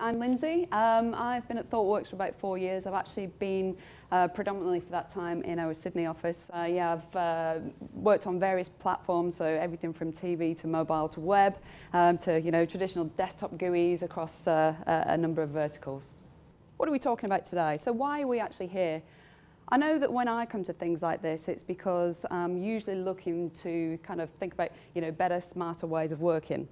I'm Lindsay. I've been at ThoughtWorks for about 4 years. I've actually been predominantly for that time in our Sydney office. I've worked on various platforms, so everything from TV to mobile to web to traditional desktop GUIs across a number of verticals. What are we talking about today? So why are we actually here? I know that when I come to things like this, it's because I'm usually looking to kind of think about, better, smarter ways of working.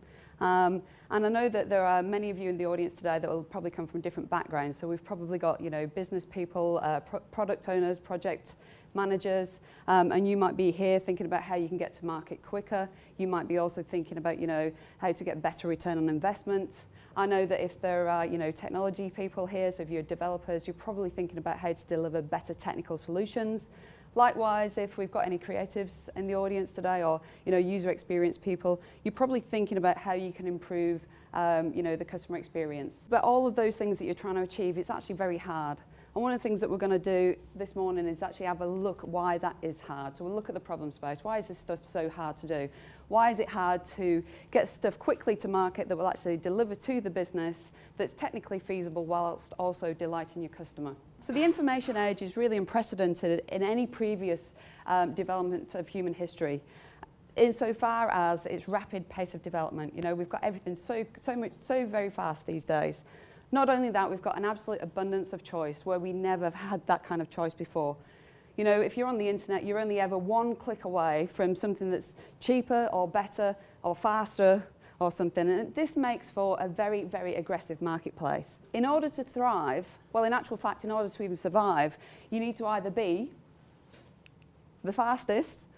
And I know that there are many of you in the audience today that will probably come from different backgrounds. So we've probably got, business people, product owners, project managers, and you might be here thinking about how you can get to market quicker. You might be also thinking about, how to get better return on investment. I know that if there are, technology people here, so if you're developers, you're probably thinking about how to deliver better technical solutions. Likewise, if we've got any creatives in the audience today or, user experience people, you're probably thinking about how you can improve, the customer experience. But all of those things that you're trying to achieve, it's actually very hard. And one of the things that we're going to do this morning is actually have a look at why that is hard. So we'll look at the problem space. Why is this stuff so hard to do? Why is it hard to get stuff quickly to market that will actually deliver to the business that's technically feasible whilst also delighting your customer? So the information age is really unprecedented in any previous development of human history. Insofar as its rapid pace of development, we've got everything so very fast these days. Not only that, we've got an absolute abundance of choice where we never have had that kind of choice before. If you're on the internet, you're only ever one click away from something that's cheaper or better or faster or something. And this makes for a very, very aggressive marketplace. In order to thrive, well, in actual fact, in order to even survive, you need to either be the fastest,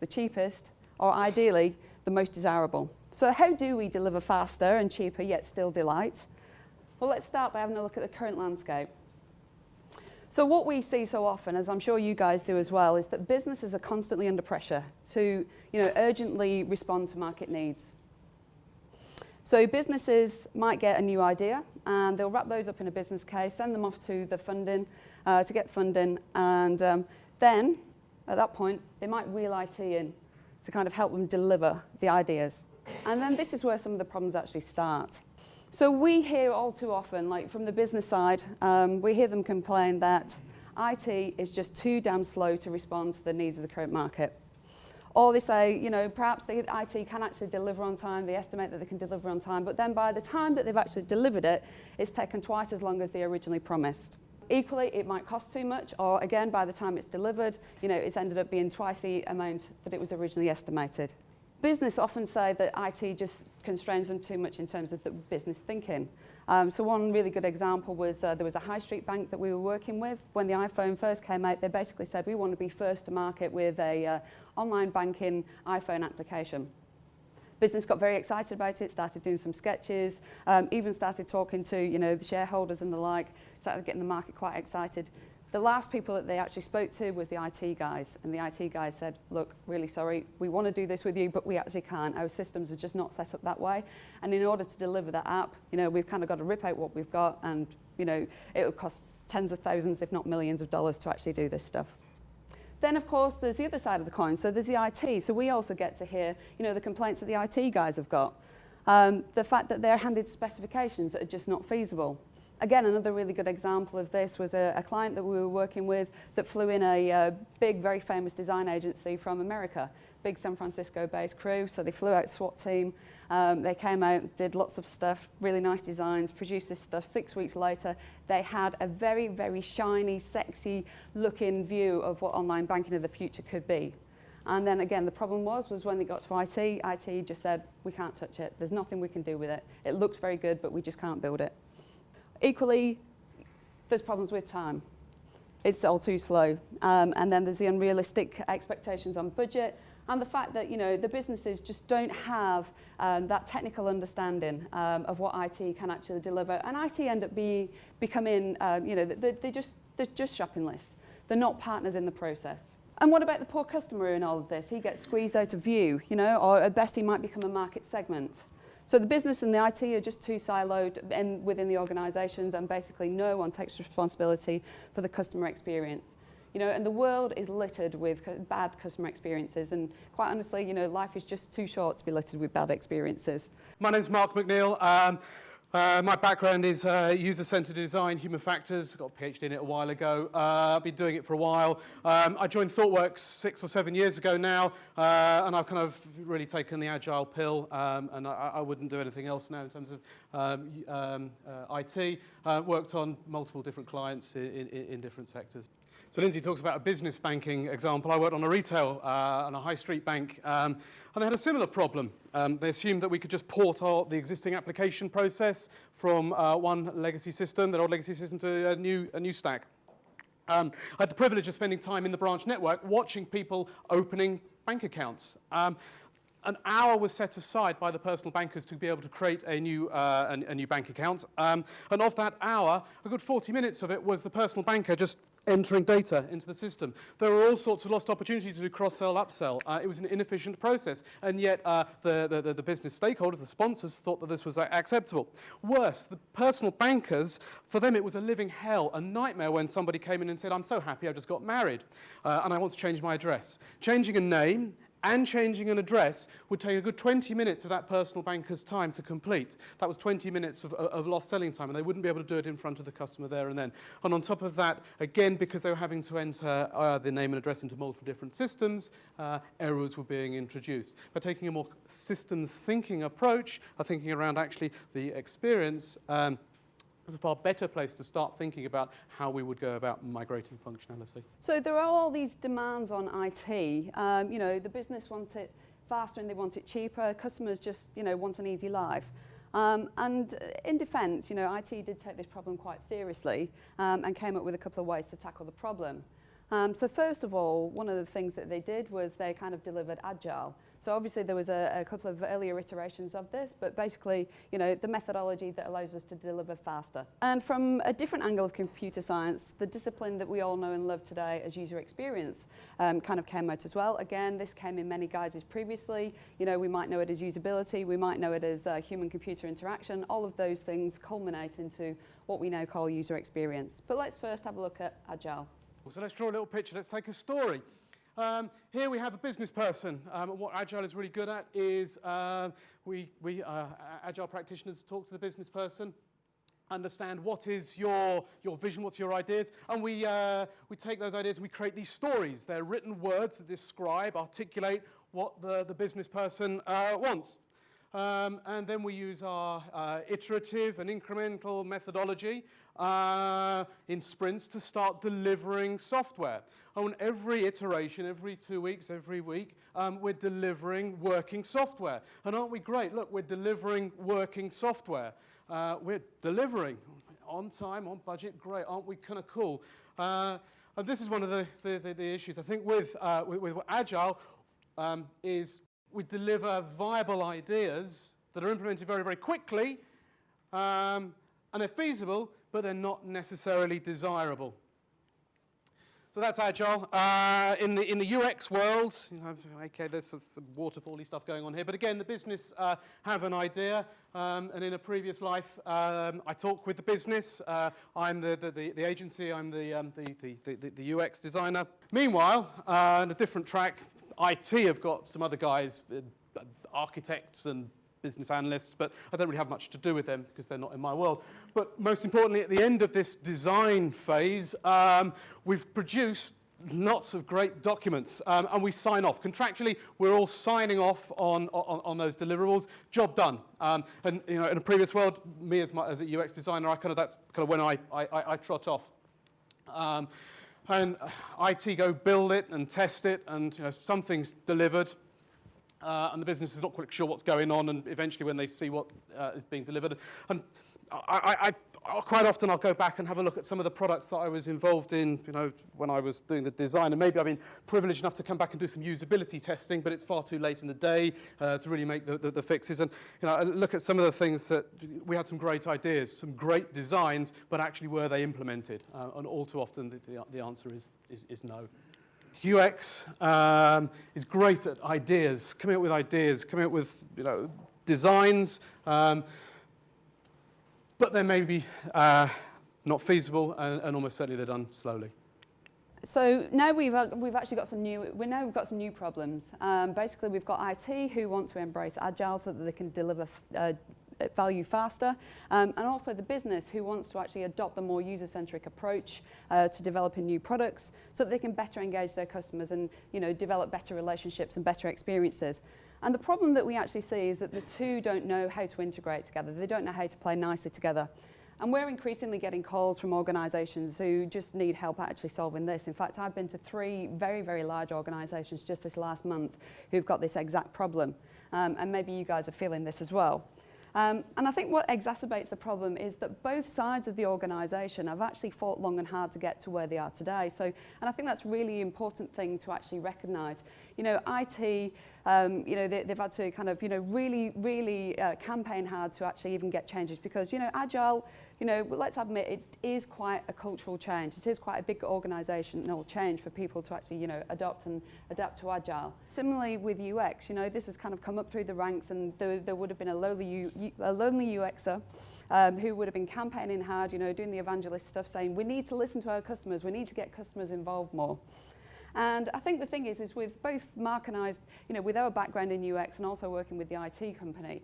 the cheapest, or ideally, the most desirable. So how do we deliver faster and cheaper yet still delight? Well, let's start by having a look at the current landscape. So what we see so often, as I'm sure you guys do as well, is that businesses are constantly under pressure to, urgently respond to market needs. So businesses might get a new idea, and they'll wrap those up in a business case, send them off to the funding, to get funding, and then, at that point, they might wheel IT in to kind of help them deliver the ideas. And then this is where some of the problems actually start. So we hear all too often, like from the business side, we hear them complain that IT is just too damn slow to respond to the needs of the current market. Or they say, perhaps the IT can actually deliver on time, they estimate that they can deliver on time, but then by the time that they've actually delivered it, it's taken twice as long as they originally promised. Equally, it might cost too much, or again, by the time it's delivered, it's ended up being twice the amount that it was originally estimated. Business often say that IT just constrains them too much in terms of the business thinking. So one really good example was there was a high street bank that we were working with. When the iPhone first came out, they basically said, we want to be first to market with a online banking iPhone application. Business got very excited about it, started doing some sketches, even started talking to the shareholders and the like, started getting the market quite excited. The last people that they actually spoke to was the IT guys, and the IT guys said, look, really sorry, we want to do this with you, but we actually can't. Our systems are just not set up that way, and in order to deliver that app, we've kind of got to rip out what we've got, and it will cost tens of thousands, if not millions of dollars to actually do this stuff. Then, of course, there's the other side of the coin, so there's the IT. So we also get to hear, the complaints that the IT guys have got. The fact that they're handed specifications that are just not feasible. Again, another really good example of this was a client that we were working with that flew in a big, very famous design agency from America, big San Francisco-based crew. So they flew out a SWAT team. They came out, did lots of stuff, really nice designs, produced this stuff. 6 weeks later, they had a very, very shiny, sexy-looking view of what online banking of the future could be. And then again, the problem was when they got to IT just said, we can't touch it. There's nothing we can do with it. It looks very good, but we just can't build it. Equally, there's problems with time. It's all too slow. And then there's the unrealistic expectations on budget and the fact that, the businesses just don't have that technical understanding of what IT can actually deliver. And IT end up becoming, they're just shopping lists. They're not partners in the process. And what about the poor customer in all of this? He gets squeezed out of view, or at best he might become a market segment. So the business and the IT are just too siloed within the organisations, and basically no one takes responsibility for the customer experience. And the world is littered with bad customer experiences, and quite honestly, life is just too short to be littered with bad experiences. My name's Mark McNeil. My background is user-centered design, human factors. Got a PhD in it a while ago. I've been doing it for a while. I joined ThoughtWorks 6 or 7 years ago now, and I've kind of really taken the Agile pill, and I wouldn't do anything else now in terms of IT. Worked on multiple different clients in different sectors. So Lindsay talks about a business banking example. I worked on a retail and a high street bank, and they had a similar problem. They assumed that we could just port the existing application process from one legacy system, their old legacy system, to a new stack. I had the privilege of spending time in the branch network watching people opening bank accounts. An hour was set aside by the personal bankers to be able to create a new bank account. And of that hour, a good 40 minutes of it was the personal banker just entering data into the system. There were all sorts of lost opportunities to do cross-sell, upsell. It was an inefficient process, and yet the business stakeholders, the sponsors, thought that this was acceptable. Worse, the personal bankers, for them it was a living hell, a nightmare when somebody came in and said, "I'm so happy I just got married, and I want to change my address." Changing a name and changing an address would take a good 20 minutes of that personal banker's time to complete. That was 20 minutes of lost selling time, and they wouldn't be able to do it in front of the customer there and then. And on top of that, again, because they were having to enter the name and address into multiple different systems, errors were being introduced. By taking a more systems thinking approach, thinking around actually the experience, it's a far better place to start thinking about how we would go about migrating functionality. So there are all these demands on IT. You know, the business wants it faster and they want it cheaper. Customers just, you know, want an easy life. And in defence, you know, IT did take this problem quite seriously and came up with a couple of ways to tackle the problem. So first of all, one of the things that they did was they kind of delivered Agile. So obviously there was a couple of earlier iterations of this, but basically, you know, the methodology that allows us to deliver faster. And from a different angle of computer science, the discipline that we all know and love today as user experience kind of came out as well. Again, this came in many guises previously. You know, we might know it as usability, we might know it as human-computer interaction. All of those things culminate into what we now call user experience. But let's first have a look at Agile. So let's draw a little picture. Let's take a story. Here we have a business person. What Agile is really good at is we Agile practitioners talk to the business person, understand what is your vision, what's your ideas, and we take those ideas and we create these stories. They're written words that describe, articulate what the business person wants. And then we use our iterative and incremental methodology in sprints to start delivering software. On every iteration, every 2 weeks, every week, we're delivering working software. And aren't we great? Look, we're delivering working software. We're delivering on time, on budget. Great, aren't we kind of cool? And this is one of the issues, I think, with Agile is we deliver viable ideas that are implemented very, very quickly, and they're feasible, but they're not necessarily desirable. So that's Agile. In the UX world, you know, okay, there's some waterfall-y stuff going on here, but again, the business have an idea, and in a previous life, I talk with the business. I'm the agency. I'm the UX designer. Meanwhile, on a different track, IT have got some other guys, architects and business analysts, but I don't really have much to do with them because they're not in my world. But most importantly, at the end of this design phase, we've produced lots of great documents, and we sign off. Contractually, we're all signing off on those deliverables. Job done. And you know, in a previous world, me as a UX designer, that's kind of when I trot off. And IT go build it and test it, and you know, something's delivered, and the business is not quite sure what's going on, and eventually when they see what is being delivered, and quite often I'll go back and have a look at some of the products that I was involved in, you know, when I was doing the design, and maybe I've been privileged enough to come back and do some usability testing, but it's far too late in the day to really make the fixes. And you know, I look at some of the things that we had some great ideas, some great designs, but actually were they implemented? And all too often the answer is no. UX is great at ideas, coming up with ideas, coming up with, you know, designs. But they may be not feasible, and almost certainly they're done slowly. So now we've actually got some new problems. Basically, we've got IT who want to embrace Agile so that they can deliver value faster, and also the business who wants to actually adopt a more user-centric approach to developing new products so that they can better engage their customers and develop better relationships and better experiences. And the problem that we actually see is that the two don't know how to integrate together. They don't know how to play nicely together. And we're increasingly getting calls from organisations who just need help actually solving this. In fact, I've been to 3 very, very large organisations just this last month who've got this exact problem. And maybe you guys are feeling this as well. And I think what exacerbates the problem is that both sides of the organisation have actually fought long and hard to get to where they are today. And I think that's a really important thing to actually recognise. IT, they've had to kind of, really campaign hard to actually even get changes because, Agile, let's admit it is quite a cultural change. It is quite a big organisational change for people to actually, adopt and adapt to Agile. Similarly with UX, this has kind of come up through the ranks and there would have been a lonely UXer who would have been campaigning hard, doing the evangelist stuff, saying we need to listen to our customers, we need to get customers involved more. And I think the thing is with both Mark and I, with our background in UX and also working with the IT company,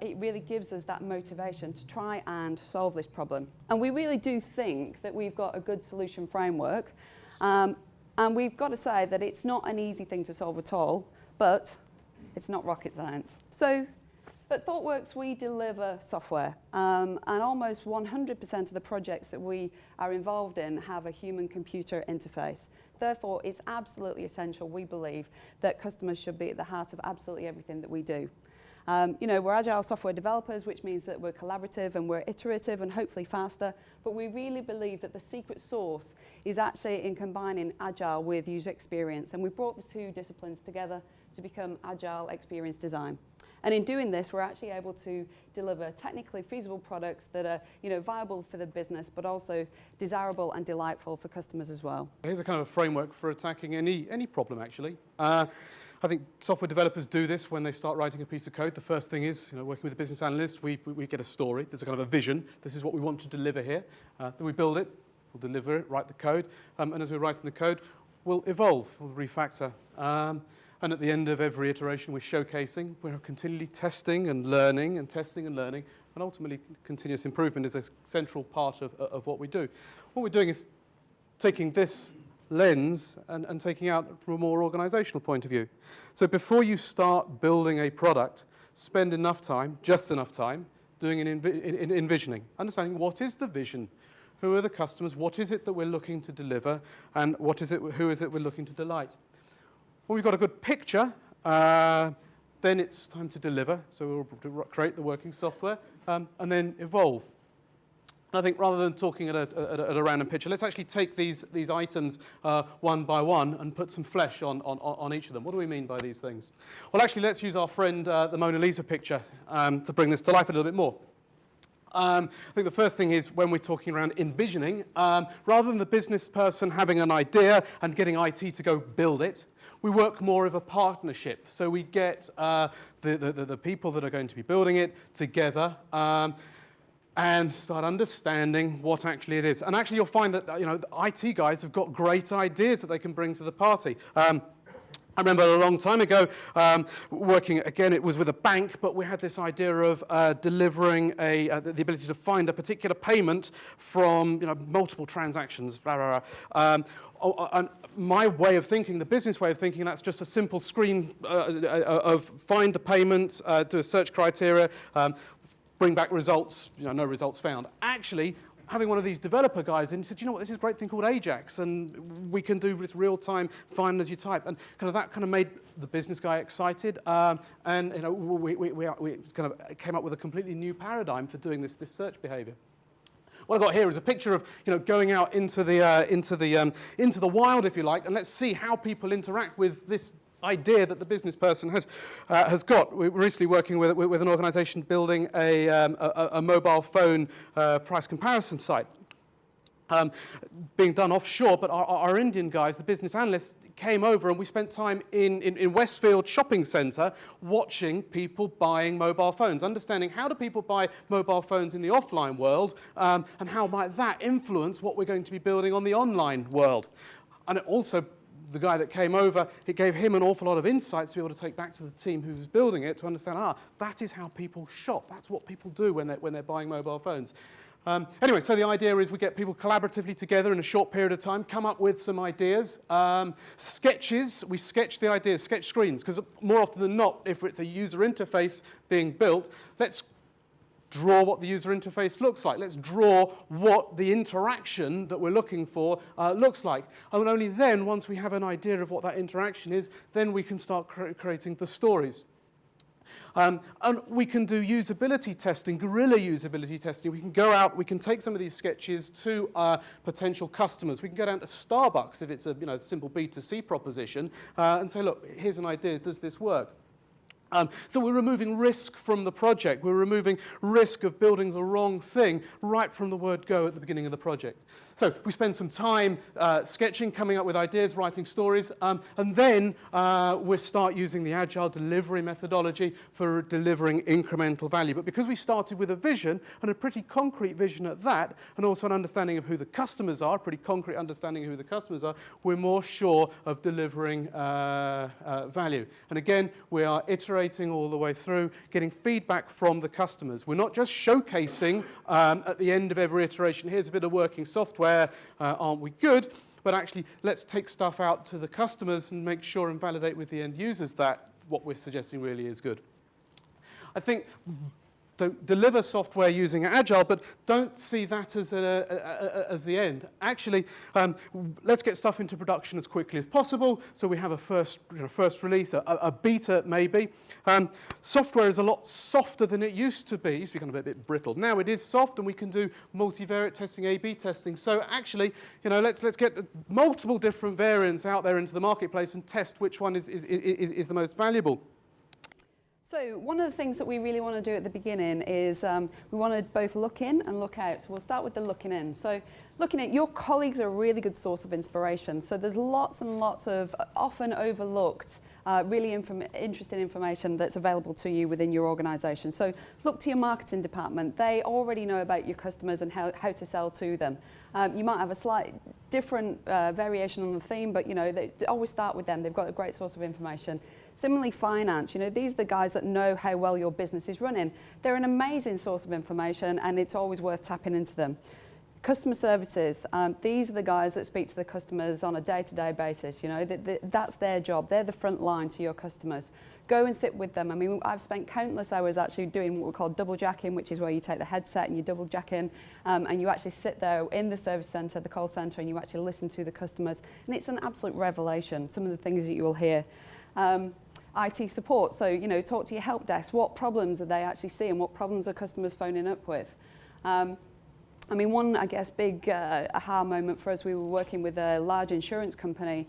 it really gives us that motivation to try and solve this problem. And we really do think that we've got a good solution framework. And we've got to say that it's not an easy thing to solve at all, but it's not rocket science. So at ThoughtWorks, we deliver software, and almost 100% of the projects that we are involved in have a human-computer interface. Therefore, it's absolutely essential, we believe, that customers should be at the heart of absolutely everything that we do. We're Agile software developers, which means that we're collaborative and we're iterative and hopefully faster, but we really believe that the secret sauce is actually in combining Agile with user experience, and we brought the two disciplines together to become Agile Experience Design. And in doing this, we're actually able to deliver technically feasible products that are, viable for the business, but also desirable and delightful for customers as well. Here's a kind of a framework for attacking any problem, actually. I think software developers do this when they start writing a piece of code. The first thing is, working with a business analyst, we get a story. There's a kind of a vision. This is what we want to deliver here. Then we build it, we'll deliver it, write the code, and as we're writing the code, we'll evolve, we'll refactor. And at the end of every iteration, we're showcasing. We're continually testing and learning and testing and learning. And ultimately, continuous improvement is a central part of what we do. What we're doing is taking this lens and taking out from a more organizational point of view. So before you start building a product, spend enough time, just enough time, doing an envisioning, understanding what is the vision, who are the customers, what is it that we're looking to deliver, and who is it we're looking to delight. When we've got a good picture, then it's time to deliver. So we'll create the working software and then evolve. And I think rather than talking at a random picture, let's actually take these items one by one and put some flesh on each of them. What do we mean by these things? Well, actually, let's use our friend the Mona Lisa picture to bring this to life a little bit more. I think the first thing is when we're talking around envisioning, rather than the business person having an idea and getting IT to go build it, we work more of a partnership. So we get the people that are going to be building it together and start understanding what actually it is. And actually you'll find that the IT guys have got great ideas that they can bring to the party. I remember a long time ago working, again, it was with a bank, but we had this idea of delivering the ability to find a particular payment from multiple transactions. Blah, blah, blah. And my way of thinking, the business way of thinking, that's just a simple screen of find a payment, do a search criteria, bring back results, no results found. Actually, having one of these developer guys in, he said, you know what, this is a great thing called Ajax, and we can do this real-time find as you type. And that made the business guy excited, and we kind of came up with a completely new paradigm for doing this search behavior. What I've got here is a picture of going out into the wild, if you like, and let's see how people interact with this idea that the business person has got. We're recently working with an organisation building a mobile phone price comparison site. Being done offshore, but our Indian guys, the business analysts, came over and we spent time in Westfield Shopping Centre watching people buying mobile phones, understanding how do people buy mobile phones in the offline world, and how might that influence what we're going to be building on the online world. And it also the guy that came over, it gave him an awful lot of insights to be able to take back to the team who was building it to understand, that is how people shop. That's what people do when they're buying mobile phones. Anyway, so the idea is we get people collaboratively together in a short period of time, come up with some ideas. Sketches, we sketch the ideas, sketch screens, because more often than not, if it's a user interface being built, let's draw what the user interface looks like. Let's draw what the interaction that we're looking for looks like. And only then, once we have an idea of what that interaction is, then we can start creating the stories. And we can do usability testing, guerrilla usability testing. We can go out, we can take some of these sketches to potential customers. We can go down to Starbucks if it's a simple B2C proposition and say, look, here's an idea, does this work? So we're removing risk from the project. We're removing risk of building the wrong thing right from the word go at the beginning of the project. So we spend some time sketching, coming up with ideas, writing stories, and then we start using the Agile delivery methodology for delivering incremental value. But because we started with a vision, and a pretty concrete vision at that, and also an understanding of who the customers are, a pretty concrete understanding of who the customers are, we're more sure of delivering value. And again, we are iterating all the way through, getting feedback from the customers. We're not just showcasing at the end of every iteration, here's a bit of working software, aren't we good? But actually, let's take stuff out to the customers and make sure and validate with the end users that what we're suggesting really is good. I think deliver software using Agile, but don't see that as the end. Actually, let's get stuff into production as quickly as possible. So we have a first release, a beta maybe. Software is a lot softer than it used to be. It used to be kind of a bit brittle. Now it is soft, and we can do multivariate testing, A/B testing. So actually, let's get multiple different variants out there into the marketplace and test which one is the most valuable. So one of the things that we really want to do at the beginning is we want to both look in and look out. So we'll start with the looking in. So looking at your colleagues are a really good source of inspiration. So there's lots and lots of often overlooked really interesting information that's available to you within your organisation. So look to your marketing department. They already know about your customers and how to sell to them. You might have a slight different variation on the theme, but they always start with them. They've got a great source of information. Similarly, finance, these are the guys that know how well your business is running. They're an amazing source of information, and it's always worth tapping into them. Customer services, these are the guys that speak to the customers on a day-to-day basis. That's their job. They're the front line to your customers. Go and sit with them. I mean, I've spent countless hours actually doing what we call double jacking, which is where you take the headset and you double jack in, and you actually sit there in the service centre, the call centre, and you actually listen to the customers. And it's an absolute revelation, some of the things that you will hear. IT support, so talk to your help desk. What problems are they actually seeing? What problems are customers phoning up with? I mean, one, I guess, big aha moment for us, we were working with a large insurance company,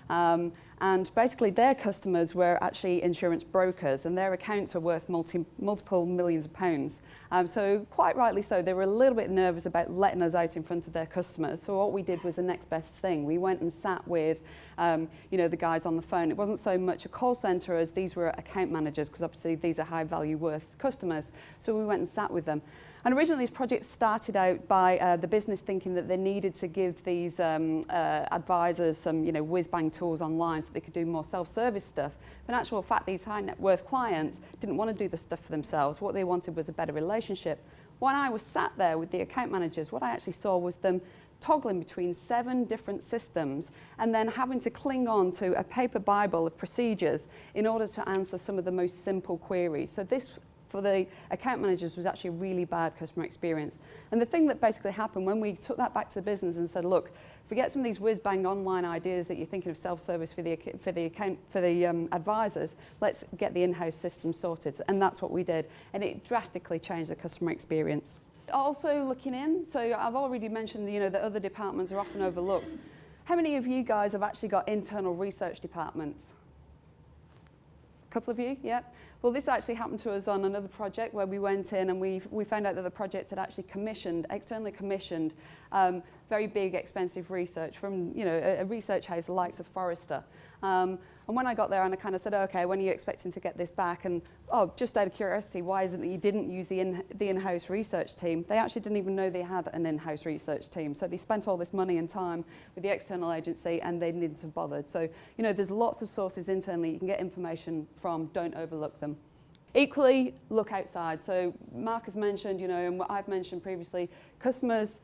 and basically their customers were actually insurance brokers, and their accounts were worth multiple millions of pounds. So quite rightly so, they were a little bit nervous about letting us out in front of their customers. So what we did was the next best thing. We went and sat with the guys on the phone. It wasn't so much a call centre as these were account managers, because obviously these are high value worth customers. So we went and sat with them. And originally, this project started out by the business thinking that they needed to give these advisors some, whiz-bang tools online so they could do more self-service stuff. But in actual fact, these high net worth clients didn't want to do the stuff for themselves. What they wanted was a better relationship. When I was sat there with the account managers, what I actually saw was them toggling between 7 different systems and then having to cling on to a paper Bible of procedures in order to answer some of the most simple queries. So this, for the account managers, was actually a really bad customer experience. And the thing that basically happened when we took that back to the business and said, look, forget some of these whiz-bang online ideas that you're thinking of self-service for the advisors, let's get the in-house system sorted. And that's what we did. And it drastically changed the customer experience. Also looking in, so I've already mentioned that other departments are often overlooked. How many of you guys have actually got internal research departments? A couple of you, yeah. Well, this actually happened to us on another project where we went in and we found out that the project had actually externally commissioned very big, expensive research from a research house the likes of Forrester. And when I got there and I kind of said, okay, when are you expecting to get this back? And just out of curiosity, why is it that you didn't use the in-house research team? They actually didn't even know they had an in-house research team. So they spent all this money and time with the external agency and they didn't have bothered. So, there's lots of sources internally you can get information from. Don't overlook them. Equally, look outside. So Mark has mentioned, and what I've mentioned previously, customers,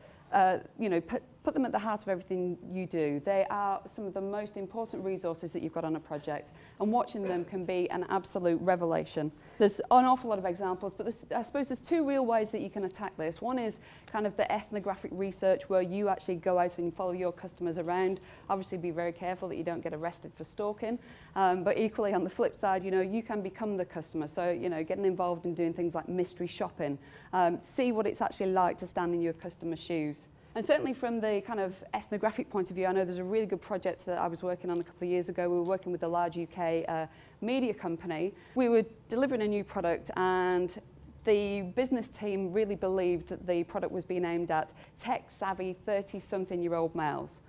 put them at the heart of everything you do. They are some of the most important resources that you've got on a project, and watching them can be an absolute revelation. There's an awful lot of examples, but I suppose there's two real ways that you can attack this. One is kind of the ethnographic research, where you actually go out and follow your customers around. Obviously, be very careful that you don't get arrested for stalking, but equally on the flip side, you can become the customer. So, getting involved in doing things like mystery shopping, see what it's actually like to stand in your customer's shoes. And certainly from the kind of ethnographic point of view, I know there's a really good project that I was working on a couple of years ago. We were working with a large UK media company. We were delivering a new product, and the business team really believed that the product was being aimed at tech-savvy 30-something-year-old males.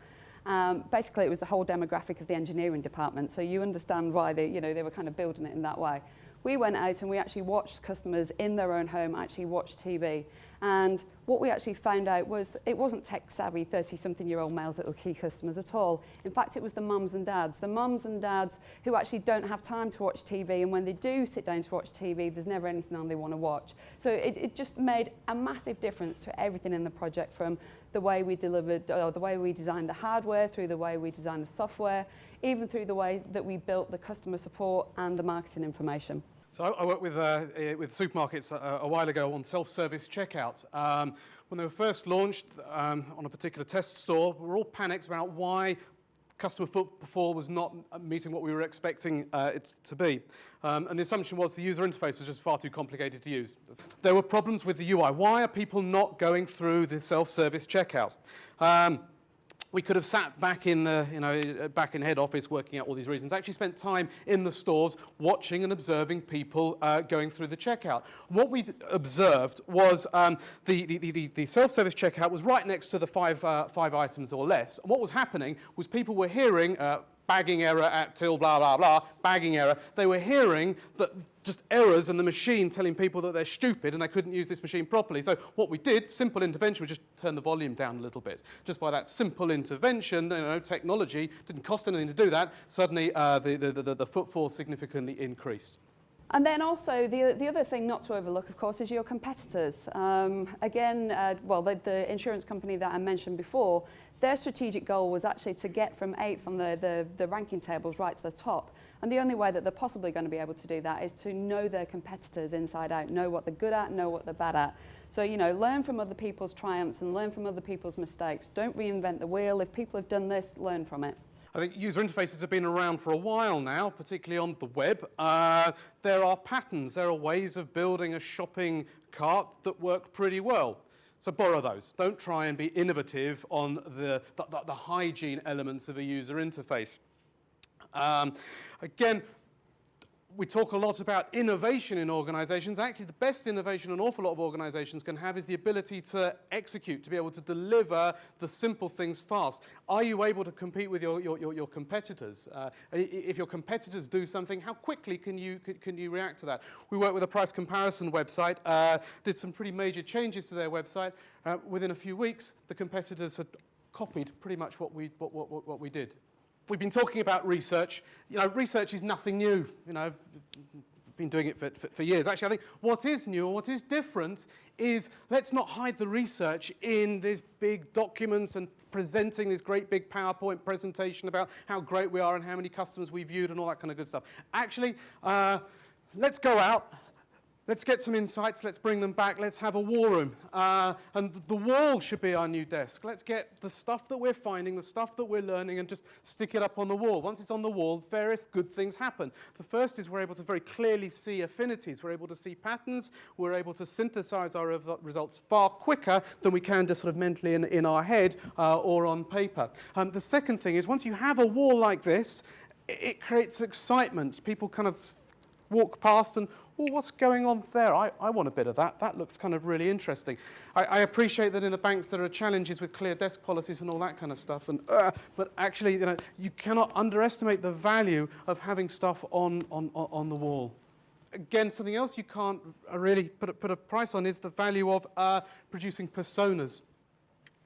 Basically, it was the whole demographic of the engineering department, so you understand why they were kind of building it in that way. We went out and we actually watched customers in their own home actually watch TV. And what we actually found out was it wasn't tech-savvy 30-something-year-old males that were key customers at all. In fact, it was the mums and dads. The mums and dads who actually don't have time to watch TV, and when they do sit down to watch TV, there's never anything on they want to watch. So it just made a massive difference to everything in the project, from the way we delivered, or the way we designed the hardware, through the way we designed the software, even through the way that we built the customer support and the marketing information. So I worked with supermarkets a while ago on self-service checkout. When they were first launched on a particular test store, we were all panicked about why customer footfall was not meeting what we were expecting it to be. And the assumption was the user interface was just far too complicated to use. There were problems with the UI. Why are people not going through the self-service checkout? We could have sat back in back in head office working out all these reasons. Actually spent time in the stores watching and observing people going through the checkout. What we observed was the self-service checkout was right next to the five items or less. And what was happening was people were hearing bagging error at till blah, blah, blah, bagging error. They were hearing that just errors and the machine telling people that they're stupid and they couldn't use this machine properly. So what we did, simple intervention, was just turn the volume down a little bit. Just by that simple intervention, technology, didn't cost anything to do that, suddenly the footfall significantly increased. And then also, the other thing not to overlook, of course, is your competitors. The insurance company that I mentioned before, their strategic goal was actually to get from 8th on the ranking tables right to the top. And the only way that they're possibly going to be able to do that is to know their competitors inside out, know what they're good at, know what they're bad at. So, learn from other people's triumphs and learn from other people's mistakes. Don't reinvent the wheel. If people have done this, learn from it. I think user interfaces have been around for a while now, particularly on the web. There are patterns, there are ways of building a shopping cart that work pretty well. So borrow those. Don't try and be innovative on the hygiene elements of a user interface. Again, we talk a lot about innovation in organizations. Actually, the best innovation an awful lot of organizations can have is the ability to execute, to be able to deliver the simple things fast. Are you able to compete with your competitors? If your competitors do something, how quickly can you react to that? We work with a price comparison website, did some pretty major changes to their website. Within a few weeks, the competitors had copied pretty much what we did. We've been talking about research. Research is nothing new. Been doing it for years. Actually, I think what is new, what is different, is let's not hide the research in these big documents and presenting this great big PowerPoint presentation about how great we are and how many customers we viewed and all that kind of good stuff. Actually, let's go out. Let's get some insights, let's bring them back, let's have a war room. And the wall should be our new desk. Let's get the stuff that we're finding, the stuff that we're learning, and just stick it up on the wall. Once it's on the wall, various good things happen. The first is we're able to very clearly see affinities. We're able to see patterns. We're able to synthesize our results far quicker than we can just sort of mentally in our head or on paper. The second thing is once you have a wall like this, it creates excitement. People kind of walk past and, well, what's going on there? I want a bit of that. That looks kind of really interesting. I appreciate that in the banks there are challenges with clear desk policies and all that kind of stuff, but actually, you cannot underestimate the value of having stuff on the wall. Again, something else you can't really put a price on is the value of producing personas.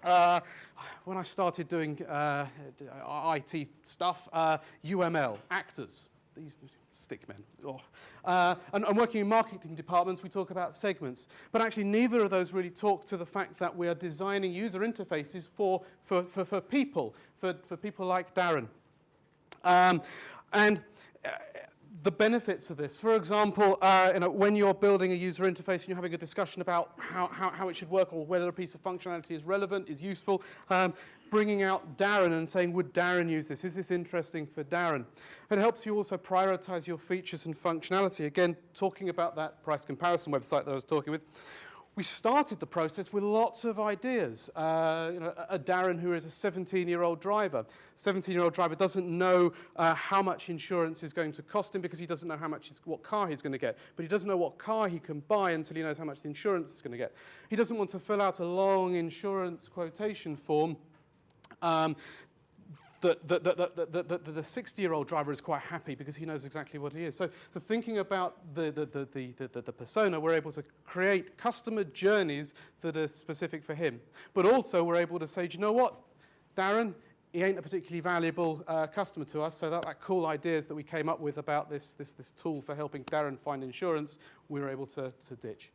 When I started doing IT stuff, UML, actors, these stick men, and working in marketing departments, we talk about segments. But actually, neither of those really talk to the fact that we are designing user interfaces for people, for people like Darren. The benefits of this, for example, when you're building a user interface and you're having a discussion about how it should work or whether a piece of functionality is relevant, is useful, bringing out Darren and saying, would Darren use this? Is this interesting for Darren? It helps you also prioritize your features and functionality. Again, talking about that price comparison website that I was talking with, we started the process with lots of ideas. A Darren who is a 17-year-old driver. 17-year-old driver doesn't know how much insurance is going to cost him because he doesn't know what car he's going to get. But he doesn't know what car he can buy until he knows how much the insurance is going to get. He doesn't want to fill out a long insurance quotation form. The 60-year-old driver is quite happy because he knows exactly what he is. So thinking about the persona, we're able to create customer journeys that are specific for him. But also we're able to say, do you know what, Darren, he ain't a particularly valuable customer to us, so that cool ideas that we came up with about this tool for helping Darren find insurance, we were able to ditch.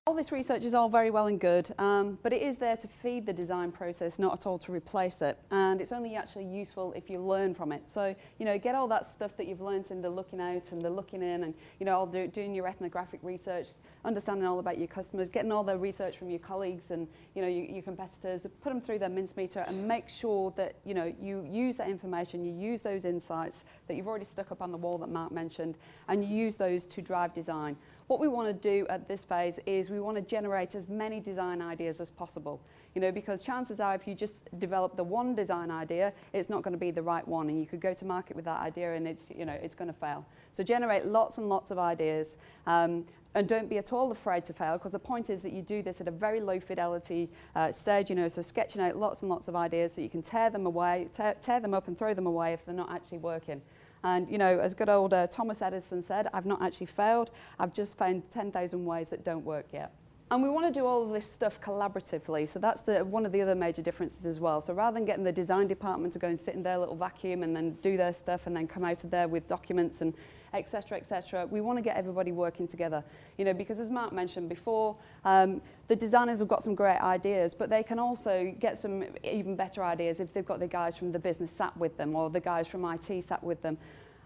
All this research is all very well and good, but it is there to feed the design process, not at all to replace it. And it's only actually useful if you learn from it. So, get all that stuff that you've learned in the looking out and the looking in and, all doing your ethnographic research, understanding all about your customers, getting all the research from your colleagues and, your competitors, put them through their Mincemeter and make sure that, you use that information, you use those insights that you've already stuck up on the wall that Mark mentioned, and you use those to drive design. What we want to do at this phase is we want to generate as many design ideas as possible, because chances are if you just develop the one design idea, it's not going to be the right one, and you could go to market with that idea and it's going to fail. So generate lots and lots of ideas, and don't be at all afraid to fail, because the point is that you do this at a very low fidelity stage, so sketching out lots and lots of ideas so you can tear them up and throw them away if they're not actually working. And, as good old Thomas Edison said, I've not actually failed, I've just found 10,000 ways that don't work yet. And we want to do all of this stuff collaboratively, so that's one of the other major differences as well. So rather than getting the design department to go and sit in their little vacuum and then do their stuff and then come out of there with documents and et cetera, we want to get everybody working together. Because as Mark mentioned before, the designers have got some great ideas, but they can also get some even better ideas if they've got the guys from the business sat with them or the guys from IT sat with them.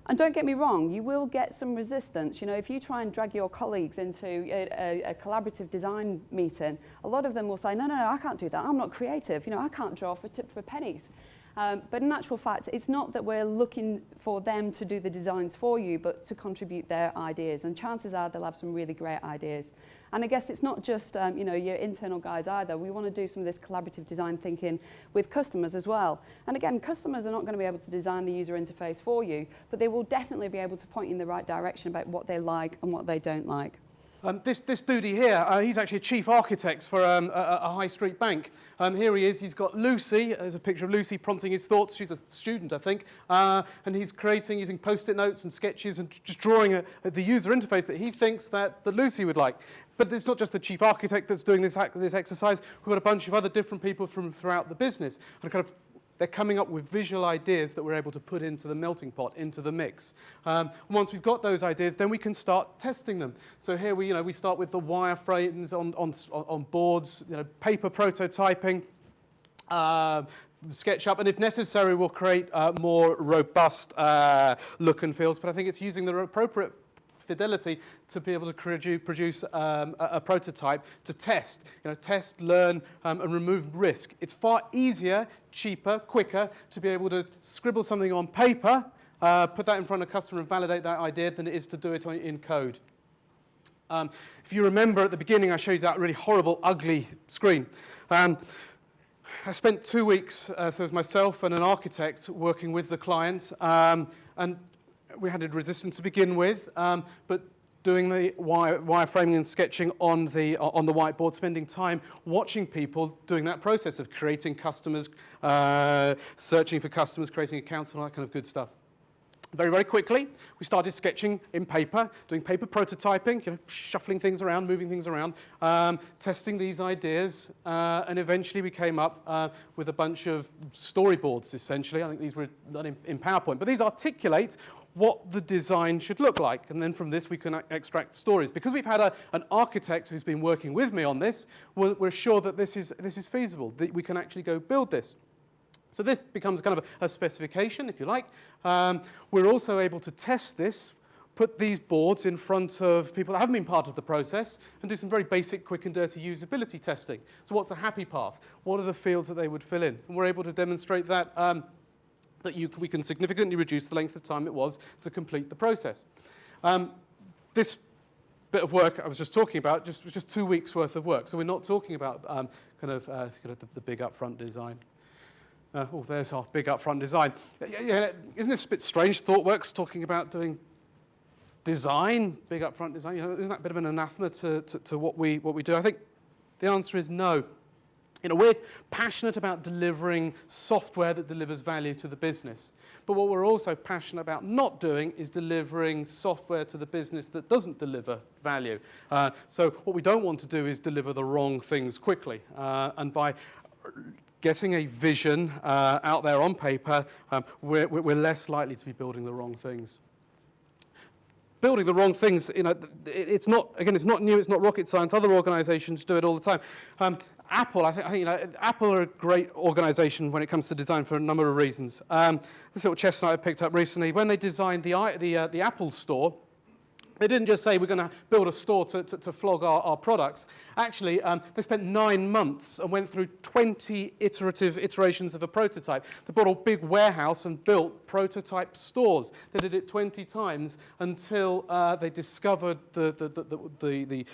And don't get me wrong, you will get some resistance. If you try and drag your colleagues into a collaborative design meeting, a lot of them will say, no, I can't do that. I'm not creative. I can't draw for pennies. But in actual fact, it's not that we're looking for them to do the designs for you, but to contribute their ideas. And chances are they'll have some really great ideas. And I guess it's not just your internal guys either. We want to do some of this collaborative design thinking with customers as well. And again, customers are not going to be able to design the user interface for you, but they will definitely be able to point you in the right direction about what they like and what they don't like. This dude here, he's actually a chief architect for a high street bank. Here he is, he's got Lucy, there's a picture of Lucy prompting his thoughts. She's a student, I think, and he's creating using post-it notes and sketches and just drawing the user interface that he thinks that Lucy would like. But it's not just the chief architect that's doing this exercise. We've got a bunch of other different people from throughout the business. And they're coming up with visual ideas that we're able to put into the melting pot, into the mix. Once we've got those ideas, then we can start testing them. So here we start with the wireframes on boards, paper prototyping, SketchUp, and if necessary, we'll create more robust look and feels. But I think it's using the appropriate fidelity to be able to produce a prototype to test, test, learn, and remove risk. It's far easier, cheaper, quicker to be able to scribble something on paper, put that in front of a customer and validate that idea than it is to do it in code. If you remember at the beginning, I showed you that really horrible, ugly screen. I spent 2 weeks, so it was myself and an architect working with the client, and we had a resistance to begin with, but doing the wireframing and sketching on the whiteboard, spending time watching people doing that process of creating customers, searching for customers, creating accounts, and all that kind of good stuff. Very, very quickly, we started sketching in paper, doing paper prototyping, shuffling things around, moving things around, testing these ideas, and eventually we came up with a bunch of storyboards, essentially. I think these were done in PowerPoint, but these articulate what the design should look like, and then from this we can extract stories. Because we've had an architect who's been working with me on this, we're sure that this is feasible, that we can actually go build this. So this becomes kind of a specification, if you like. We're also able to test this, put these boards in front of people that haven't been part of the process, and do some very basic, quick and dirty usability testing. So what's a happy path? What are the fields that they would fill in? And we're able to demonstrate that, we can significantly reduce the length of time it was to complete the process. This bit of work I was just talking about was just 2 weeks worth of work. So we're not talking about the big upfront design. There's our big upfront design. Isn't this a bit strange, ThoughtWorks talking about doing design, big upfront design? Isn't that a bit of an anathema to what we do? I think the answer is no. We're passionate about delivering software that delivers value to the business. But what we're also passionate about not doing is delivering software to the business that doesn't deliver value. So what we don't want to do is deliver the wrong things quickly. And by getting a vision out there on paper, we're less likely to be building the wrong things. Building the wrong things, it's not new, it's not rocket science. Other organizations do it all the time. Apple, I think Apple are a great organization when it comes to design for a number of reasons. This is what Chess and I have picked up recently. When they designed the Apple Store, they didn't just say we're going to build a store to flog our products. Actually, they spent 9 months and went through 20 iterations of a prototype. They bought a big warehouse and built prototype stores. They did it 20 times until they discovered a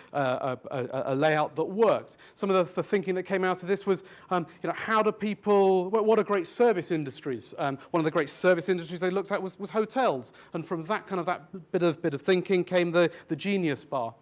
layout that worked. Some of the thinking that came out of this was, how do people? What are great service industries? One of the great service industries they looked at was hotels, and from that bit of thinking came the Genius Bar.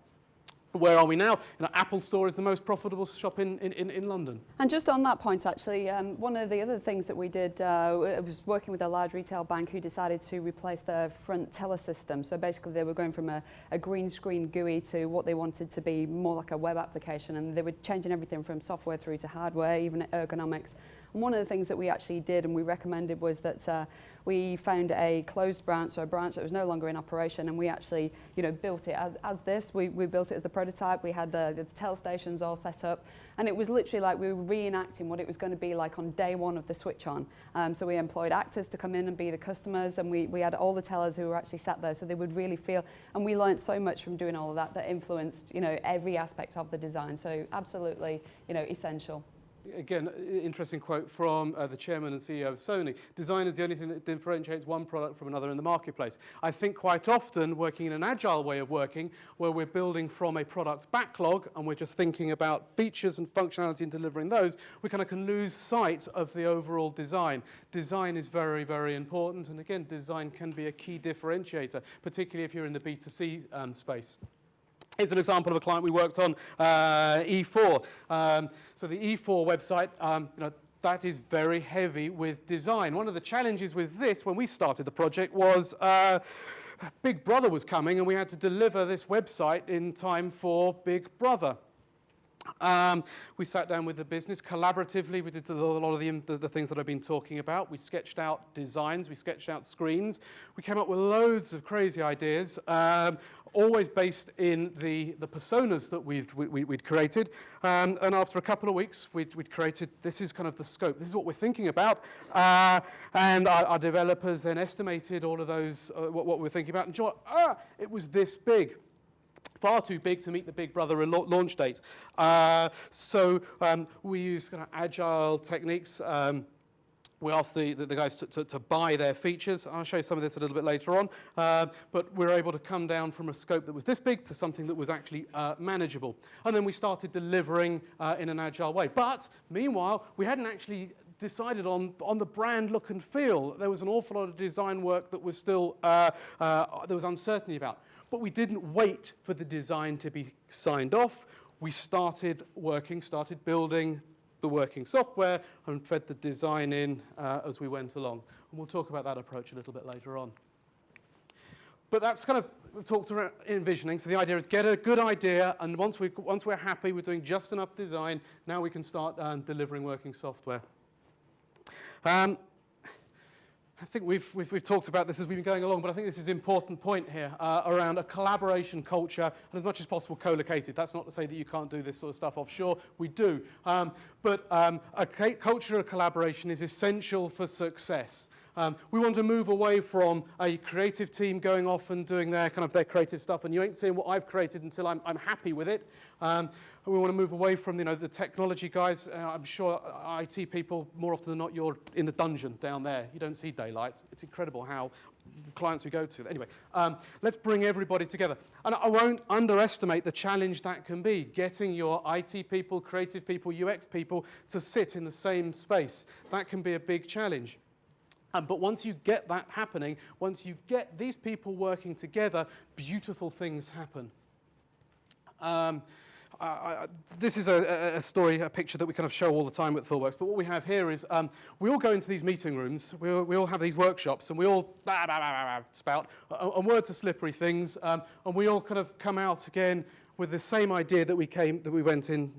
Where are we now? Apple Store is the most profitable shop in London. And just on that point, actually, one of the other things that we did was working with a large retail bank who decided to replace their front teller system. So basically, they were going from a green screen GUI to what they wanted to be more like a web application, and they were changing everything from software through to hardware, even ergonomics. And one of the things that we actually did and we recommended was that we found a closed branch, so a branch that was no longer in operation, and we actually, built it as this. We built it as the prototype. We had the tell stations all set up, and it was literally like we were reenacting what it was going to be like on day one of the switch on. So we employed actors to come in and be the customers, and we had all the tellers who were actually sat there, so they would really feel. And we learned so much from doing all of that influenced, every aspect of the design. So absolutely, essential. Again, interesting quote from the chairman and CEO of Sony. Design is the only thing that differentiates one product from another in the marketplace. I think quite often working in an agile way of working, where we're building from a product backlog and we're just thinking about features and functionality and delivering those, we kind of can lose sight of the overall design. Design is very, very important, and again, design can be a key differentiator, particularly if you're in the B2C space. Here's an example of a client we worked on, E4. So the E4 website, that is very heavy with design. One of the challenges with this, when we started the project, was Big Brother was coming, and we had to deliver this website in time for Big Brother. We sat down with the business collaboratively. We did a lot of the things that I've been talking about. We sketched out designs. We sketched out screens. We came up with loads of crazy ideas, always based in the personas that we'd created. And after a couple of weeks, we'd created, this is kind of the scope. This is what we're thinking about. And our developers then estimated all of those, what we're thinking about. And it was this big. Far too big to meet the Big Brother launch date. So we use kind of agile techniques. We asked the guys to buy their features. I'll show you some of this a little bit later on. But we were able to come down from a scope that was this big to something that was actually manageable. And then we started delivering in an agile way. But meanwhile, we hadn't actually decided on the brand look and feel. There was an awful lot of design work that was still, there was uncertainty about. But we didn't wait for the design to be signed off. We started building the working software and fed the design in as we went along. And we'll talk about that approach a little bit later on. But that's kind of, we've talked about envisioning. So the idea is get a good idea, and once we're happy with doing just enough design, now we can start delivering working software. I think we've talked about this as we've been going along, but I think this is an important point here around a collaboration culture, and as much as possible co-located. That's not to say that you can't do this sort of stuff offshore. We do. But a culture of collaboration is essential for success. We want to move away from a creative team going off and doing their creative stuff, and you ain't seeing what I've created until I'm happy with it. We want to move away from the technology guys. I'm sure IT people, more often than not, you're in the dungeon down there. You don't see daylight. It's incredible how clients we go to. Anyway, let's bring everybody together. And I won't underestimate the challenge that can be, getting your IT people, creative people, UX people to sit in the same space. That can be a big challenge. But once you get that happening, once you get these people working together, beautiful things happen. This is a picture that we kind of show all the time at ThoughtWorks, but what we have here is we all go into these meeting rooms, we all have these workshops, and we all spout, and words are slippery things, and we all kind of come out again with the same idea that we went in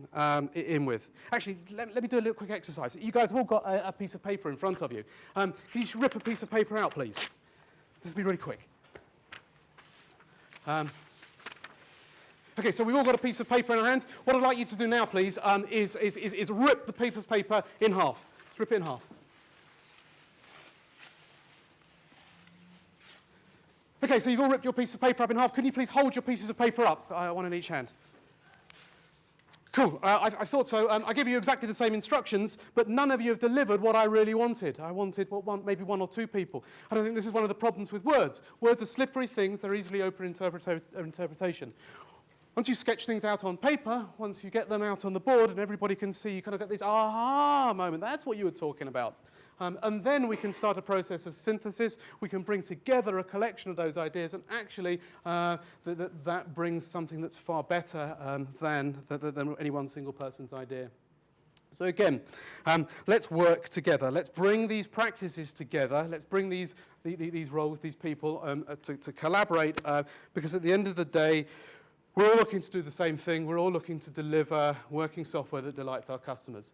with. Actually, let me do a little quick exercise. You guys have all got a piece of paper in front of you. Can you just rip a piece of paper out, please? This will be really quick. Okay, so we've all got a piece of paper in our hands. What I'd like you to do now, please, is rip the piece of paper in half. Let's rip it in half. Okay, so you've all ripped your piece of paper up in half. Can you please hold your pieces of paper up, one in each hand? Cool, I thought so. I give you exactly the same instructions, but none of you have delivered what I really wanted. I wanted maybe one or two people. I don't think this is one of the problems with words. Words are slippery things. They're easily open interpretation. Once you sketch things out on paper, once you get them out on the board and everybody can see, you kind of get this aha moment. That's what you were talking about. And then we can start a process of synthesis. We can bring together a collection of those ideas, and actually that brings something that's far better than any one single person's idea. So again, let's work together. Let's bring these practices together. Let's bring these roles, these people to collaborate, because at the end of the day, we're all looking to do the same thing. We're all looking to deliver working software that delights our customers.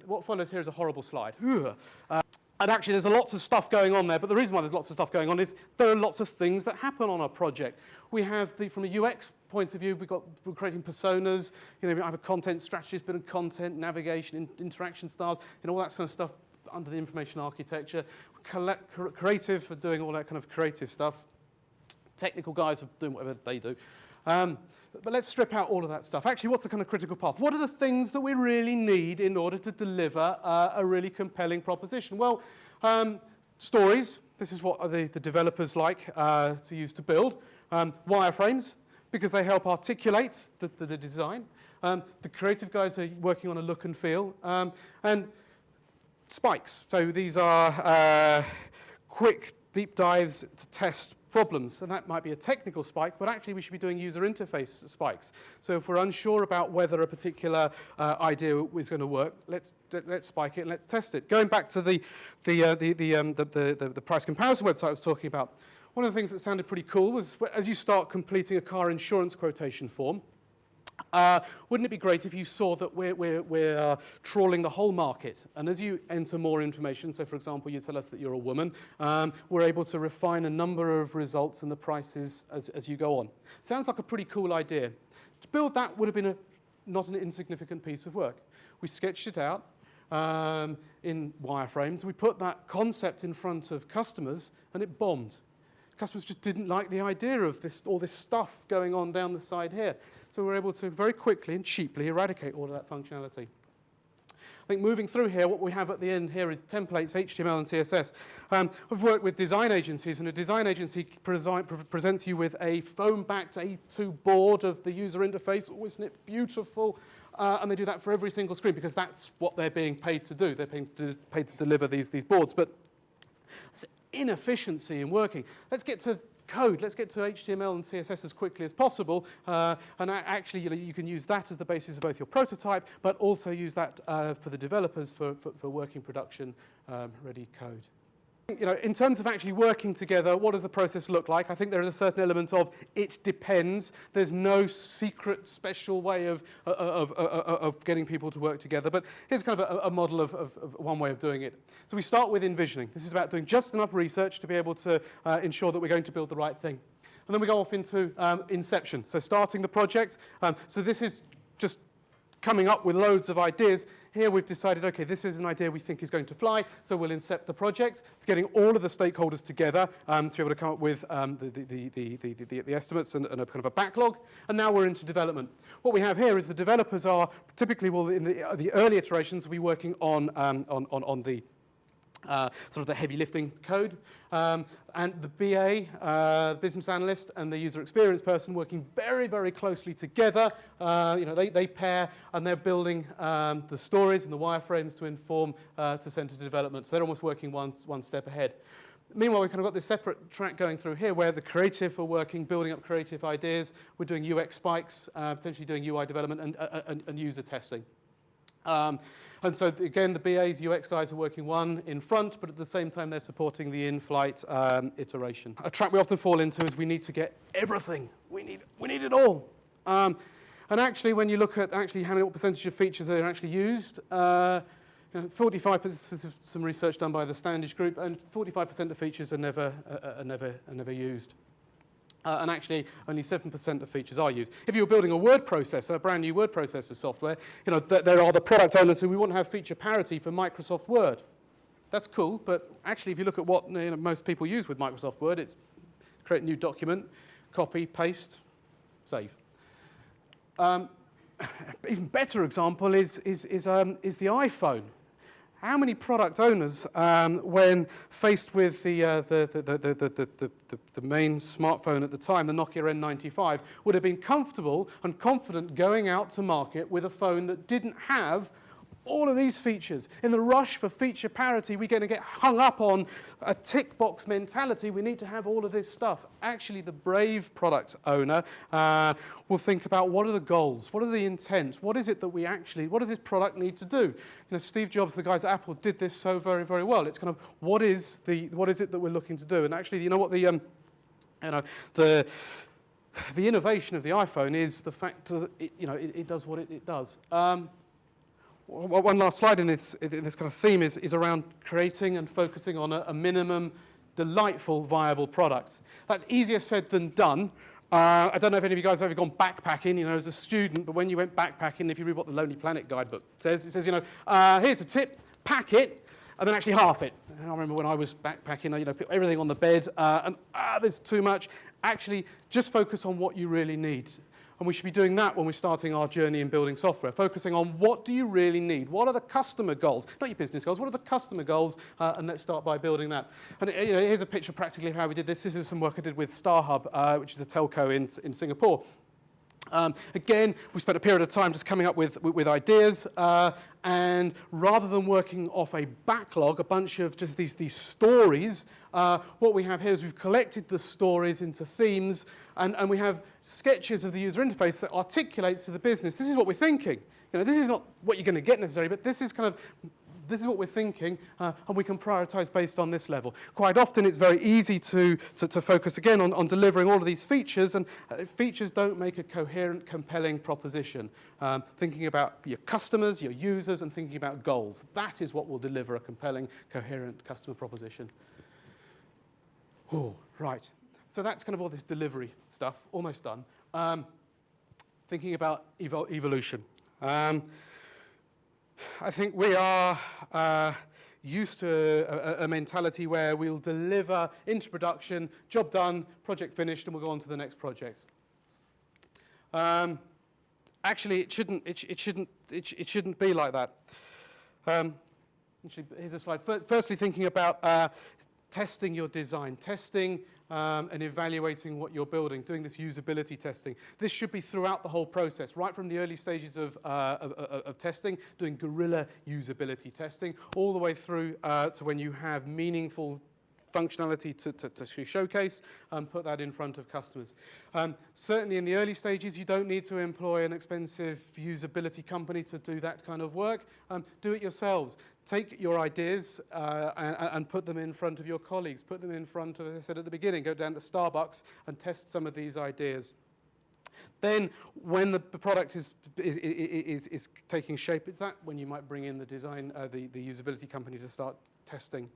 What follows here is a horrible slide. And actually, there's lots of stuff going on there, but the reason why there's lots of stuff going on is there are lots of things that happen on a project. We have, from a UX point of view, we're creating personas. I have a content strategist, bit of content, navigation, interaction styles, and all that sort of stuff under the information architecture. Creative for doing all that kind of creative stuff. Technical guys are doing whatever they do. But let's strip out all of that stuff. Actually, what's the kind of critical path? What are the things that we really need in order to deliver a really compelling proposition? Well, stories. This is what the developers like to use to build. Wireframes, because they help articulate the design. The creative guys are working on a look and feel. And spikes. So these are quick deep dives to test problems, and that might be a technical spike, but actually we should be doing user interface spikes. So if we're unsure about whether a particular idea is going to work, let's spike it and let's test it. Going back to the price comparison website I was talking about, one of the things that sounded pretty cool was as you start completing a car insurance quotation form, wouldn't it be great if you saw that we're trawling the whole market, and as you enter more information, so for example you tell us that you're a woman, we're able to refine a number of results and the prices as you go on. Sounds like a pretty cool idea. To build that would have been not an insignificant piece of work. We sketched it out in wireframes. We put that concept in front of customers and it bombed. Customers just didn't like the idea of all this stuff going on down the side here. So we're able to very quickly and cheaply eradicate all of that functionality. I think moving through here, what we have at the end here is templates, HTML and CSS. I've worked with design agencies, and a design agency presents you with a foam-backed A2 board of the user interface. Oh, isn't it beautiful? And they do that for every single screen because that's what they're being paid to do. They're paid to deliver these boards. But it's inefficiency in working. Let's get to code. Let's get to HTML and CSS as quickly as possible. And actually, you can use that as the basis of both your prototype, but also use that for the developers for working production ready code. In terms of actually working together, what does the process look like? I think there is a certain element of it depends. There's no secret, special way of getting people to work together. But here's kind of a model of one way of doing it. So we start with envisioning. This is about doing just enough research to be able to ensure that we're going to build the right thing. And then we go off into inception, so starting the project. So this is just coming up with loads of ideas. Here we've decided, okay, this is an idea we think is going to fly, so we'll incept the project. It's getting all of the stakeholders together to be able to come up with the estimates and a kind of a backlog. And now we're into development. What we have here is the developers are typically, well, in the early iterations, will be working on the sort of the heavy lifting code, and the BA, business analyst, and the user experience person working very, very closely together. They pair, and they're building the stories and the wireframes to inform to send to development. So they're almost working one step ahead. Meanwhile, we've kind of got this separate track going through here where the creative are working, building up creative ideas. We're doing UX spikes, potentially doing UI development and user testing. And so, again, the BAs, UX guys are working one in front, but at the same time, they're supporting the in-flight iteration. A trap we often fall into is we need to get everything. We need it all. And actually, when you look at what percentage of features are actually used, 45%, some research done by the Standish Group, and 45% of features are never used. And actually, only 7% of features are used. If you were building a word processor, a brand new word processor software, there are the product owners who we want to have feature parity for Microsoft Word. That's cool, but actually, if you look at what most people use with Microsoft Word, it's create a new document, copy, paste, save. Even better example is the iPhone. How many product owners, when faced with the main smartphone at the time, the Nokia N95, would have been comfortable and confident going out to market with a phone that didn't have all of these features? In the rush for feature parity, we're going to get hung up on a tick box mentality. We need to have all of this stuff. Actually, the brave product owner will think about what are the goals, what are the intents, what is it that what does this product need to do? Steve Jobs, the guys at Apple, did this so very, very well. It's kind of what is it that we're looking to do? And actually, you know what the innovation of the iPhone is the fact that it does what it does. One last slide in this kind of theme is around creating and focusing on a minimum delightful, viable product. That's easier said than done. I don't know if any of you guys have ever gone backpacking, as a student, but when you went backpacking, if you read what the Lonely Planet guidebook says, it says, here's a tip, pack it, and then actually half it. I remember when I was backpacking, put everything on the bed, and there's too much. Actually, just focus on what you really need. And we should be doing that when we're starting our journey in building software, focusing on what do you really need? What are the customer goals? Not your business goals. What are the customer goals? And let's start by building that. And here's a picture practically of how we did this. This is some work I did with StarHub, which is a telco in Singapore. Again, we spent a period of time just coming up with ideas, and rather than working off a backlog, a bunch of just these stories, what we have here is we've collected the stories into themes, and we have sketches of the user interface that articulates to the business. This is what we're thinking. This is not what you're going to get necessarily, but this is what we're thinking, and we can prioritize based on this level. Quite often, it's very easy to focus again on delivering all of these features, and features don't make a coherent, compelling proposition. Thinking about your customers, your users, and thinking about goals. That is what will deliver a compelling, coherent customer proposition. Oh, right. So that's kind of all this delivery stuff, almost done. Thinking about evolution. I think we are used to a mentality where we'll deliver into production, job done, project finished, and we'll go on to the next project. Actually, it shouldn't be like that. Actually, here's a slide. Firstly, thinking about testing your design, testing and evaluating what you're building, doing this usability testing. This should be throughout the whole process, right from the early stages of testing, doing guerrilla usability testing, all the way through to when you have meaningful functionality to showcase and put that in front of customers. Certainly in the early stages, you don't need to employ an expensive usability company to do that kind of work. Do it yourselves. Take your ideas and put them in front of your colleagues. Put them in front of, as I said at the beginning, go down to Starbucks and test some of these ideas. Then, when the product is taking shape, it's that when you might bring in the design, the usability company to start testing.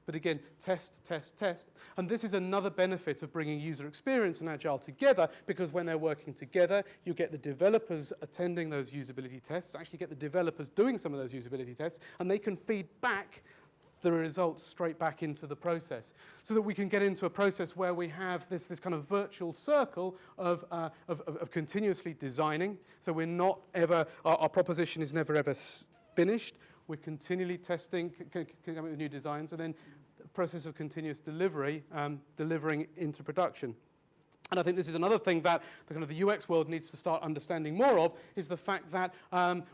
But again, test, test, test. And this is another benefit of bringing user experience and Agile together, because when they're working together, you get the developers attending those usability tests, actually get the developers doing some of those usability tests, and they can feed back the results straight back into the process, so that we can get into a process where we have this kind of virtual circle of continuously designing. So we're not ever, our proposition is never ever finished. We're continually testing, coming up with new designs, and then the process of continuous delivery, delivering into production. And I think this is another thing that the UX world needs to start understanding more of, is the fact that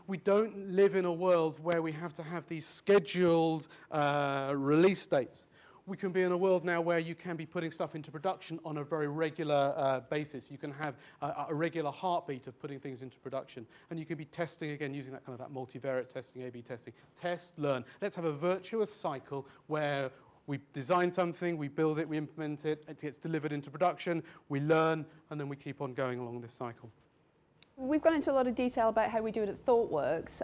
we don't live in a world where we have to have these scheduled release dates. We can be in a world now where you can be putting stuff into production on a very regular basis. You can have a regular heartbeat of putting things into production. And you can be testing, again, using that multivariate testing, A/B testing. Test, learn. Let's have a virtuous cycle where we design something, we build it, we implement it, it gets delivered into production, we learn, and then we keep on going along this cycle. We've gone into a lot of detail about how we do it at ThoughtWorks,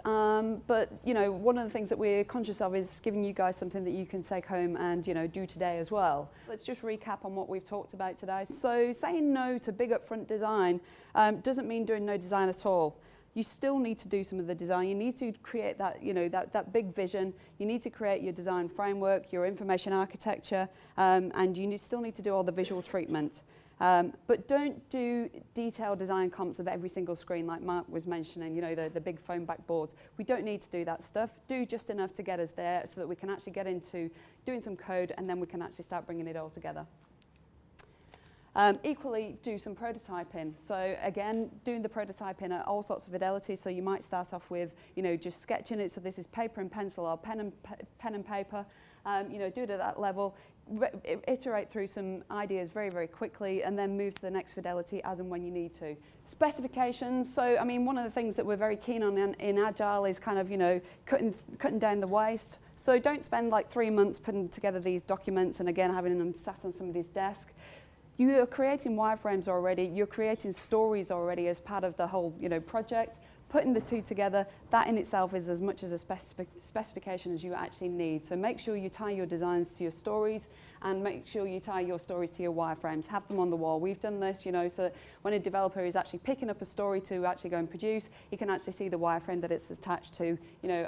but one of the things that we're conscious of is giving you guys something that you can take home and do today as well. Let's just recap on what we've talked about today. So saying no to big upfront design doesn't mean doing no design at all. You still need to do some of the design. You need to create that, that big vision. You need to create your design framework, your information architecture, and you still need to do all the visual treatment. But don't do detailed design comps of every single screen like Mark was mentioning, the big phone back boards. We don't need to do that stuff. Do just enough to get us there so that we can actually get into doing some code, and then we can actually start bringing it all together. Equally, do some prototyping. So again, doing the prototyping at all sorts of fidelities. So you might start off with, just sketching it. So this is paper and pencil or pen and paper. Do it at that level. Iterate through some ideas very, very quickly, and then move to the next fidelity as and when you need to. Specifications. So, one of the things that we're very keen on in Agile is cutting down the waste. So don't spend like 3 months putting together these documents and again having them sat on somebody's desk. You are creating wireframes already. You're creating stories already as part of the whole, project. Putting the two together, that in itself is as much as a specification as you actually need. So make sure you tie your designs to your stories, and make sure you tie your stories to your wireframes. Have them on the wall. We've done this, so that when a developer is actually picking up a story to actually go and produce, you can actually see the wireframe that it's attached to,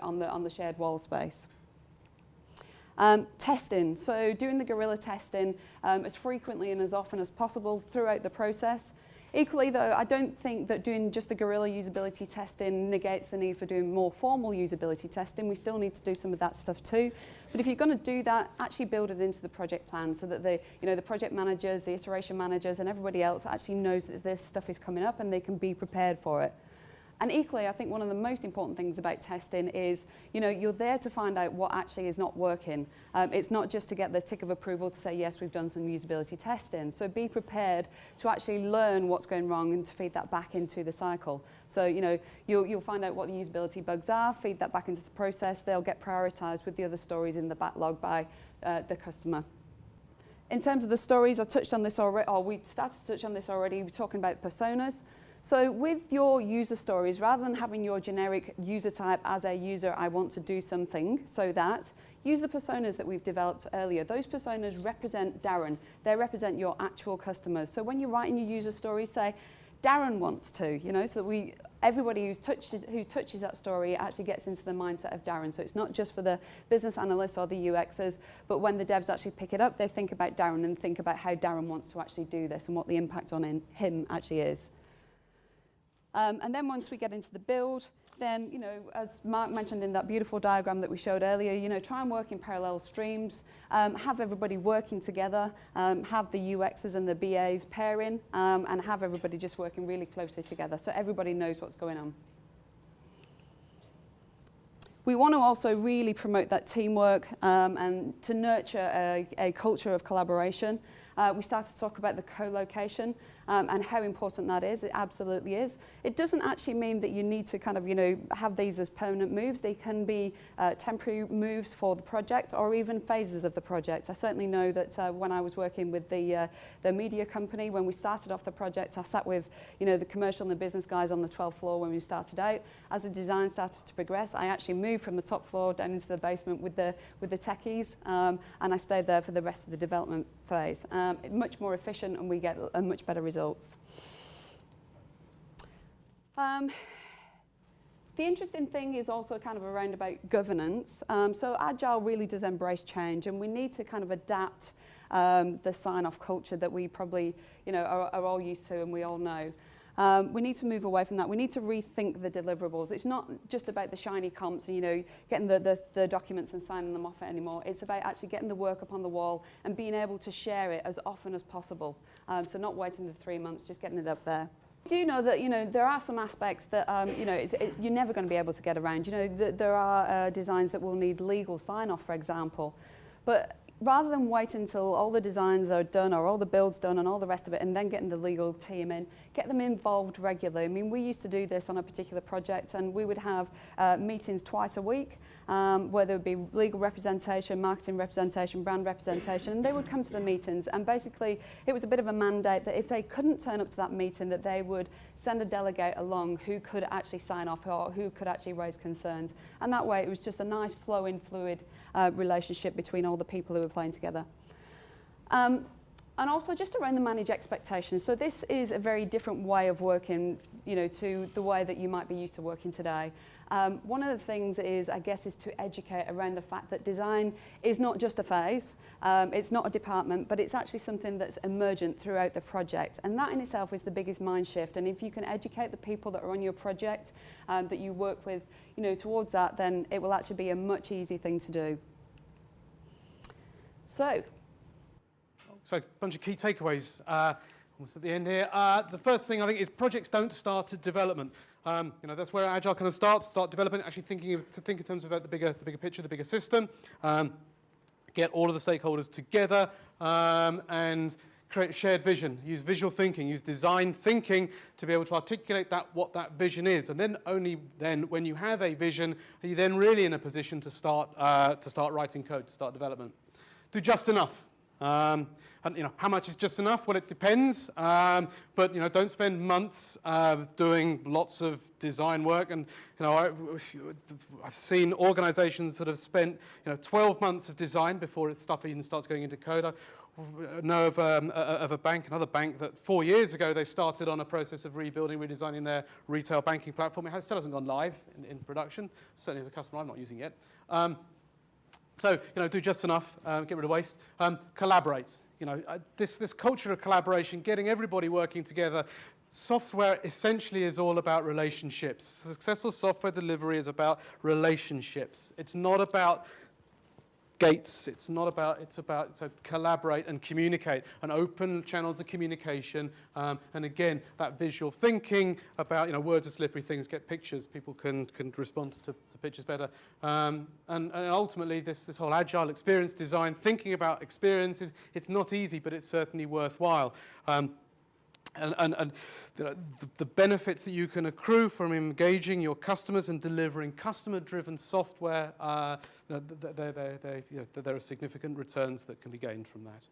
on the shared wall space. Testing. So doing the guerrilla testing as frequently and as often as possible throughout the process. Equally, though, I don't think that doing just the guerrilla usability testing negates the need for doing more formal usability testing. We still need to do some of that stuff too. But if you're going to do that, actually build it into the project plan so that the project managers, the iteration managers, and everybody else actually knows that this stuff is coming up and they can be prepared for it. And equally, I think one of the most important things about testing is, you're there to find out what actually is not working. It's not just to get the tick of approval to say, yes, we've done some usability testing. So be prepared to actually learn what's going wrong and to feed that back into the cycle. So, you'll find out what the usability bugs are, feed that back into the process. They'll get prioritized with the other stories in the backlog by the customer. In terms of the stories, I touched on this already, or we started to touch on this already. We're talking about personas. So with your user stories, rather than having your generic user type as a user, I want to do something, so that, use the personas that we've developed earlier. Those personas represent Darren. They represent your actual customers. So when you're writing your user story, say, Darren wants to, so that everybody who touches that story actually gets into the mindset of Darren. So it's not just for the business analysts or the UXers, but when the devs actually pick it up, they think about Darren and think about how Darren wants to actually do this and what the impact on him actually is. And then once we get into the build, then, as Mark mentioned in that beautiful diagram that we showed earlier, try and work in parallel streams, have everybody working together, have the UXers and the BAs pairing, and have everybody just working really closely together so everybody knows what's going on. We want to also really promote that teamwork and to nurture a culture of collaboration. We started to talk about the co-location and how important that is. It absolutely is. It doesn't actually mean that you need to kind of, have these as permanent moves. They can be temporary moves for the project or even phases of the project. I certainly know that when I was working with the media company, when we started off the project, I sat with, the commercial and the business guys on the 12th floor when we started out. As the design started to progress, I actually moved from the top floor down into the basement with the techies, and I stayed there for the rest of the development phase. Much more efficient, and we get a much better results. The interesting thing is also kind of around about governance. So Agile really does embrace change, and we need to kind of adapt the sign-off culture that we probably are all used to and we all know. We need to move away from that. We need to rethink the deliverables. It's not just about the shiny comps and getting the documents and signing them off anymore. It's about actually getting the work up on the wall and being able to share it as often as possible. So not waiting the 3 months, just getting it up there. I do know that there are some aspects that you're never going to be able to get around. There are designs that will need legal sign-off, for example, but rather than wait until all the designs are done or all the builds done and all the rest of it and then getting the legal team in, get them involved regularly. I mean, we used to do this on a particular project, and we would have meetings twice a week where there would be legal representation, marketing representation, brand representation, and they would come to the meetings, and basically it was a bit of a mandate that if they couldn't turn up to that meeting, that they would send a delegate along who could actually sign off or who could actually raise concerns. And that way it was just a nice flowing, fluid relationship between all the people who were playing together. And also just around the manage expectations. So this is a very different way of working, to the way that you might be used to working today. One of the things is to educate around the fact that design is not just a phase, it's not a department, but it's actually something that's emergent throughout the project. And that in itself is the biggest mind shift. And if you can educate the people that are on your project, that you work with, towards that, then it will actually be a much easier thing to do. So a bunch of key takeaways almost at the end here. The first thing I think is projects don't start at development. That's where Agile kind of start development, actually think in terms of the bigger picture, the bigger system, get all of the stakeholders together and create a shared vision, use visual thinking, use design thinking to be able to articulate what that vision is. And then only then, when you have a vision, are you then really in a position to start writing code, to start development. Do just enough. And how much is just enough? Well, it depends. But don't spend months doing lots of design work. And I've seen organisations that have spent 12 months of design before stuff even starts going into code. I know of a bank, another bank, that 4 years ago they started on a process of rebuilding, redesigning their retail banking platform. It still hasn't gone live in production. Certainly as a customer, I'm not using it yet. So, do just enough, get rid of waste, collaborate. This culture of collaboration, getting everybody working together. Software essentially is all about relationships. Successful software delivery is about relationships. It's not about gates. It's about collaborate and communicate, and open channels of communication. And again, that visual thinking about words are slippery things. Get pictures. People can respond to pictures better. And ultimately, this whole agile experience design, thinking about experiences, it's not easy, but it's certainly worthwhile. And the benefits that you can accrue from engaging your customers and delivering customer-driven software, there are significant returns that can be gained from that.